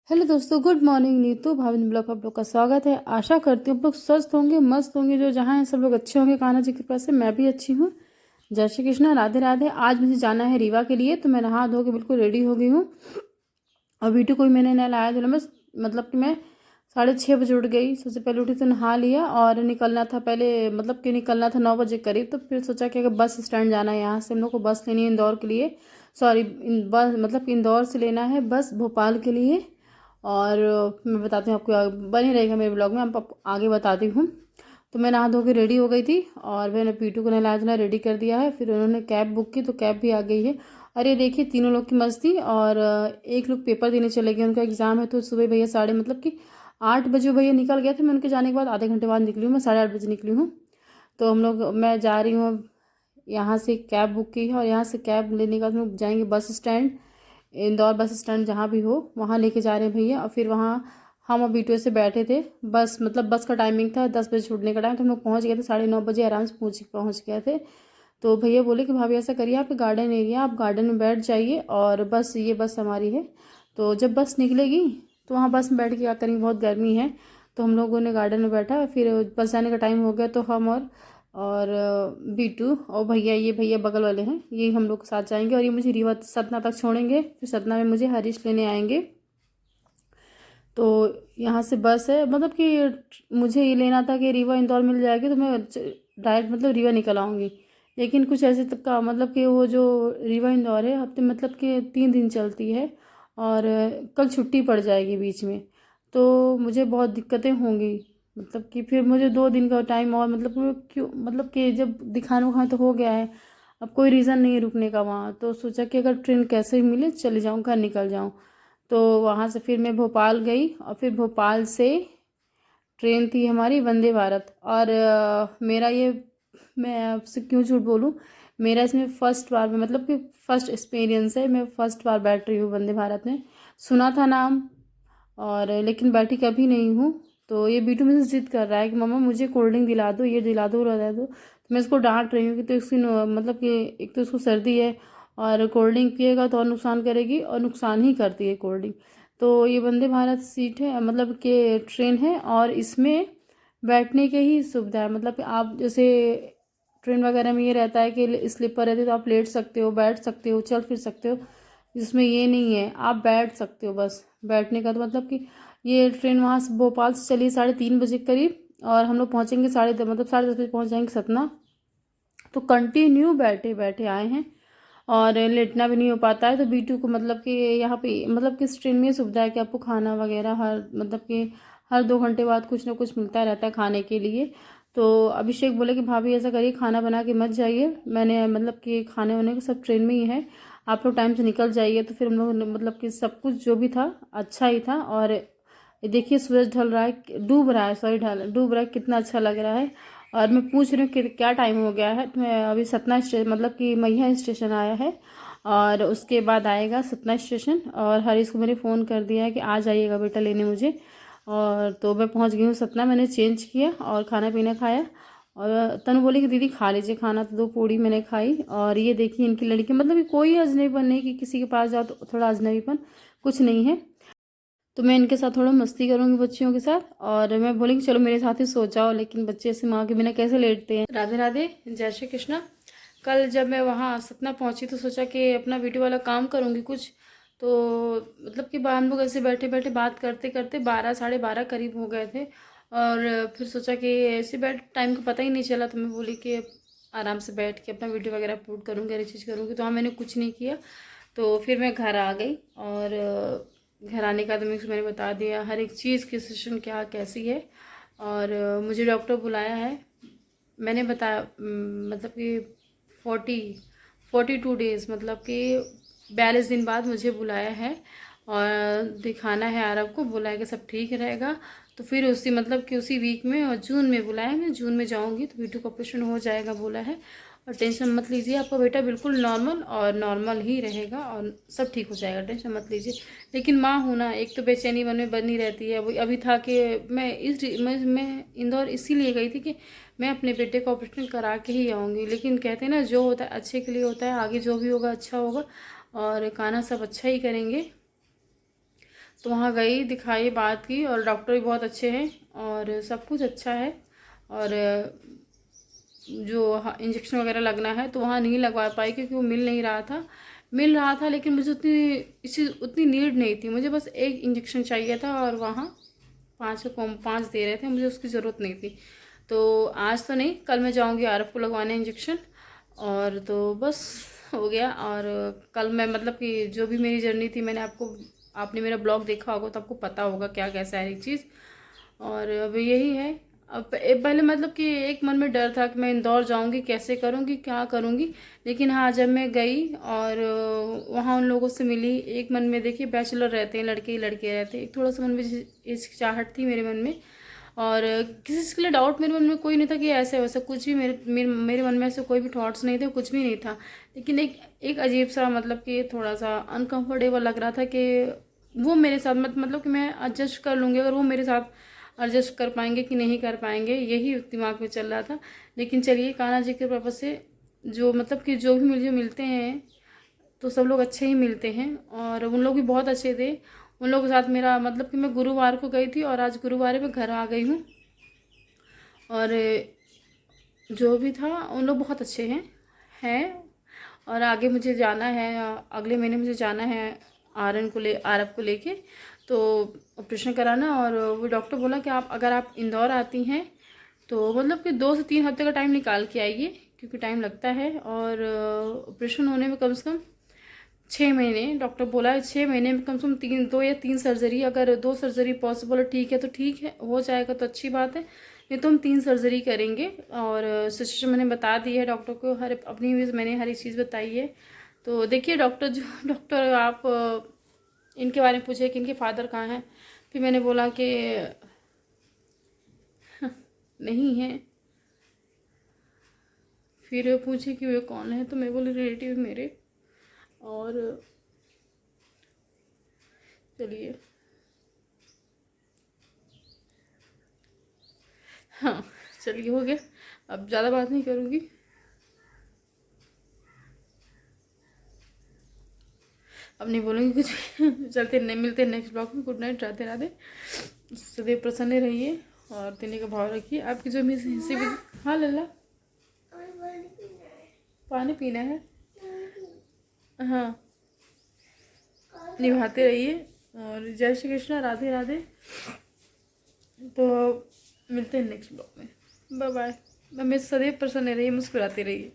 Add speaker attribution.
Speaker 1: Hello दोस्तों, good morning. Neetu Bhavin blog में आप लोग का स्वागत है। आशा करती हूँ आप लोग स्वस्थ होंगे, मस्त होंगे। जो जहाँ हैं सब लोग अच्छे होंगे कान्हा जी की कृपा से। मैं भी अच्छी हूँ। जय श्री कृष्णा, राधे राधे। आज मुझे जाना है रीवा के लिए, तो मैं नहा धो के बिल्कुल रेडी हो गई हूँ। और वीडियो कोई मैंने नया लाया धुला, बस मतलब कि मैं 6:30 बजे उठ गई। सबसे पहले उठी तो नहा लिया और निकलना था पहले, मतलब कि निकलना था 9 बजे करीब। तो फिर सोचा कि अगर बस स्टैंड जाना है, यहाँ से हम लोग को बस लेनी है इंदौर के लिए। सॉरी, बस मतलब कि इंदौर से लेना है बस भोपाल के लिए। और मैं बताती हूँ आपको, बनी रहेगा मेरे ब्लॉग में, आप आगे बताती हूँ। तो मैं नहा धो के रेडी हो गई थी और मैंने पीटू को नहलाया धुलाया रेडी कर दिया है। फिर उन्होंने कैब बुक की तो कैब भी आ गई है। और ये देखिए तीनों लोग की मस्ती। और एक लोग पेपर देने चले गए, उनका एग्ज़ाम है। तो सुबह भैया साढ़े मतलब कि 8 बजे भैया निकल गए थे। मैं उनके जाने के बाद आधे घंटे बाद निकली हूँ, मैं 8:30 बजे निकली हूँ। तो हम लोग, मैं जा रही हूँ अब। यहाँ से कैब बुक की है और यहाँ से कैब लेने के बाद हम लोग जाएंगे bus stand. Indore bus stand जहाँ भी हो वहाँ लेके जा रहे हैं भैया। और फिर वहाँ हम अब बीटू से बैठे थे। बस मतलब बस का टाइमिंग था 10 बजे छूटने का टाइम, तो हम लोग पहुँच गए थे 9:30 बजे, आराम से पहुँच गए थे। तो भैया बोले कि भाभी ऐसा करिए, आप गार्डन एरिया, आप गार्डन में बैठ जाइए और बस ये बस हमारी है। तो जब बस निकलेगी तो वहाँ बस में बैठ के क्या करेंगे, बहुत गर्मी है। तो हम लोगों ने गार्डन में बैठा। फिर बस जाने का टाइम हो गया तो हम और बीटू और भैया, ये भैया बगल वाले हैं, ये हम लोग साथ जाएंगे। और ये मुझे रीवा सतना तक छोड़ेंगे, फिर सतना में मुझे हरीश लेने आएंगे। तो यहाँ से बस है, मतलब कि मुझे ये लेना था कि रीवा इंदौर मिल जाएगी तो मैं डायरेक्ट मतलब रीवा निकल आऊँगी। लेकिन कुछ ऐसे तक का मतलब कि वो जो रीवा इंदौर है हफ्ते मतलब कि 3 दिन चलती है। और कल छुट्टी पड़ जाएगी बीच में। तो मुझे बहुत दिक्कतें होंगी। मतलब कि फिर मुझे 2 दिन का टाइम और, मतलब क्यों, मतलब कि जब दिखाना उखाना तो हो गया है, अब कोई रीज़न नहीं है रुकने का वहाँ। तो सोचा कि अगर ट्रेन कैसे भी मिले चले जाऊँ, घर निकल जाऊँ। तो वहाँ से फिर मैं भोपाल गई और फिर भोपाल से ट्रेन थी हमारी वंदे भारत। और मेरा ये, मैं आपसे क्यों झूठ बोलूँ, मेरा इसमें फर्स्ट बार में मतलब कि फर्स्ट एक्सपीरियंस है। मैं फर्स्ट बार बैठ रही हूँ वंदे भारत में। सुना था नाम, और लेकिन बैठी कभी नहीं हूँ। तो ये बीटू मुझसे जिद कर रहा है कि मम्मा मुझे कोल्ड ड्रिंक दिला दो, ये दिला दो, दिला दो। तो मैं इसको डांट रही हूँ कि तो इसकी मतलब कि एक तो इसको सर्दी है और कोल्ड ड्रिंक पिएगा तो और नुकसान करेगी, और नुकसान ही करती है कोल्ड ड्रिंक। तो ये वंदे भारत सीट है, मतलब कि ट्रेन है, और इसमें बैठने के ही सुविधा है। मतलब कि आप जैसे ट्रेन वगैरह में ये रहता है कि स्लीपर रहते तो आप लेट सकते हो, बैठ सकते हो, चल फिर सकते हो। इसमें ये नहीं है, आप बैठ सकते हो बस। बैठने का तो मतलब कि ये ट्रेन वहाँ से भोपाल से चली 3:30 बजे करीब, और हम लोग पहुँचेंगे मतलब 10:30 बजे पहुँच जाएंगे सतना। तो कंटिन्यू बैठे बैठे आए हैं और लेटना भी नहीं हो पाता है। तो बीटू को मतलब कि यहाँ पे मतलब कि इस ट्रेन में ये सुविधा है कि आपको खाना वगैरह हर मतलब कि हर 2 घंटे बाद कुछ ना कुछ मिलता रहता है खाने के लिए। तो अभिषेक बोले कि भाभी ऐसा करिए, खाना बना के मत जाइए, मैंने मतलब कि खाने वाने का सब ट्रेन में ही है, आप लोग टाइम से निकल जाइए। तो फिर हम लोग मतलब कि सब कुछ जो भी था अच्छा ही था। और ये देखिए सूरज ढल रहा है, डूब रहा है, सॉरी डूब रहा है, कितना अच्छा लग रहा है। और मैं पूछ रही हूँ कि क्या टाइम हो गया है। तो मैं अभी सतना स्टेशन मतलब कि मैया स्टेशन आया है, और उसके बाद आएगा सतना स्टेशन। और हरीश को मैंने फ़ोन कर दिया है कि आ जाइएगा बेटा लेने मुझे। और तो मैं पहुंच गई हूँ सतना, मैंने चेंज किया और खाना पीना खाया। और तनु बोली कि दीदी खा लीजिए खाना, तो 2 पूड़ी मैंने खाई। और ये देखिए इनकी लड़की, मतलब कि कोई अजनबीपन नहीं कि किसी के पास जाओ तो थोड़ा अजनबीपन कुछ नहीं है। तो मैं इनके साथ थोड़ा मस्ती करूंगी बच्चियों के साथ, और मैं बोलेंगी चलो मेरे साथ ही सो जाओ, लेकिन बच्चे ऐसे माँ के बिना कैसे लेटते हैं। राधे राधे, जय श्री कृष्णा। कल जब मैं वहाँ सतना पहुँची तो सोचा कि अपना वीडियो वाला काम करूँगी कुछ। तो मतलब कि हम लोग ऐसे बैठे बैठे बात करते करते 12 साढ़े 12 करीब हो गए थे। और फिर सोचा कि ऐसे बैठ टाइम का पता ही नहीं चला। तो मैं बोली कि आराम से बैठ के अपना वीडियो वगैरह अपलोड करूँगी, हर चीज़ करूँगी। तो हाँ, मैंने कुछ नहीं किया। तो फिर मैं घर आ गई। और घर आने का तो मैंने बता दिया हर एक चीज़ की सिचुएशन क्या कैसी है। और मुझे डॉक्टर बुलाया है, मैंने बताया मतलब कि 42 डेज़ मतलब कि 42 दिन बाद मुझे बुलाया है। और दिखाना है आरव को, बोला है कि सब ठीक रहेगा। तो फिर उसी मतलब कि उसी वीक में, और जून में बुलाया है, मैं जून में जाऊंगी तो बेटू का ऑपरेशन हो जाएगा बोला है। और टेंशन मत लीजिए, आपका बेटा बिल्कुल नॉर्मल और नॉर्मल ही रहेगा और सब ठीक हो जाएगा, टेंशन मत लीजिए। लेकिन माँ हूँ ना, एक तो बेचैनी मन में बनी रहती है। अभी था कि मैं इंदौर इसीलिए गई थी कि मैं अपने बेटे का ऑपरेशन करा के ही आऊँगी। लेकिन कहते हैं ना, जो होता है अच्छे के लिए होता है, आगे जो भी होगा अच्छा होगा, और कान्हा सब अच्छा ही करेंगे। तो वहाँ गई, दिखाई, बात की, और डॉक्टर भी बहुत अच्छे हैं और सब कुछ अच्छा है। और जो इंजेक्शन वगैरह लगना है तो वहाँ नहीं लगवा पाई क्योंकि वो मिल रहा था लेकिन मुझे उतनी नीड नहीं थी। मुझे बस एक इंजेक्शन चाहिए था और वहाँ 5 दे रहे थे, मुझे उसकी ज़रूरत नहीं थी। तो आज तो नहीं, कल मैं जाऊँगी आरएफ को लगवाने इंजेक्शन, और तो बस हो गया। और कल मैं मतलब कि जो भी मेरी जर्नी थी, आपने मेरा ब्लॉग देखा होगा तो आपको पता होगा क्या कैसा है एक चीज़। और अब यही है। अब पहले मतलब कि एक मन में डर था कि मैं इंदौर जाऊंगी, कैसे करूंगी, क्या करूंगी। लेकिन हाँ, जब मैं गई और वहाँ उन लोगों से मिली, एक मन में देखिए बैचलर रहते हैं, लड़के ही लड़के रहते हैं, थोड़ा सा मन में हिचकिचाहट थी मेरे मन में। और किसी चीज़ के लिए डाउट मेरे मन में कोई नहीं था कि ऐसे वैसा कुछ भी, मेरे मन में ऐसे कोई भी थॉट्स नहीं थे, कुछ भी नहीं था। लेकिन एक अजीब सा मतलब कि थोड़ा सा अनकंफर्टेबल लग रहा था कि वो मेरे साथ मतलब कि मैं एडजस्ट कर लूँगी, अगर वो मेरे साथ एडजस्ट कर पाएंगे कि नहीं कर पाएंगे, यही दिमाग में चल रहा था। लेकिन चलिए, कान्हा जी के कृपा से जो मतलब कि जो भी मुझे मिलते हैं तो सब लोग अच्छे ही मिलते हैं, और उन लोग भी बहुत अच्छे थे। उन लोगों के साथ मेरा मतलब कि मैं गुरुवार को गई थी और आज गुरुवार में घर आ गई हूँ। और जो भी था उन लोग बहुत अच्छे हैं। और आगे मुझे जाना है, अगले महीने मुझे जाना है आरएफ को लेके, तो ऑपरेशन कराना। और वो डॉक्टर बोला कि अगर आप इंदौर आती हैं तो मतलब कि 2 से 3 हफ्ते का टाइम निकाल के आइए, क्योंकि टाइम लगता है। और ऑपरेशन होने में कम से कम 6 महीने, डॉक्टर बोला है 6 महीने में कम से कम 2 या 3 सर्जरी, अगर 2 सर्जरी पॉसिबल है, ठीक है तो ठीक है, हो जाएगा तो अच्छी बात है, नहीं तो हम 3 सर्जरी करेंगे। और सिचुएशन मैंने बता दी है डॉक्टर को, मैंने हर एक चीज़ बताई है। तो देखिए, डॉक्टर आप इनके बारे में पूछे कि इनके फादर कहाँ हैं, फिर मैंने बोला कि नहीं है। फिर पूछे कि वे कौन है, तो मैं बोली रिलेटिव मेरे। और चलिए, हाँ चलिए, हो गया, अब ज़्यादा बात नहीं करूँगी। अब नहीं बोलूँगी कुछ। चलते नहीं, मिलते नेक्स्ट ब्लॉग में। गुड नाइट, राधे राधे, सदैव प्रसन्न रहिए और देने का भाव रखिए। आपकी जो हिस्से भी, हाँ लल्ला, पानी पीना है, हाँ, निभाते रहिए। और जय श्री कृष्णा, राधे राधे। तो मिलते हैं नेक्स्ट ब्लॉग में, बाय बाय। हमें सदैव प्रसन्न रहिए, मुस्कुराते रहिए।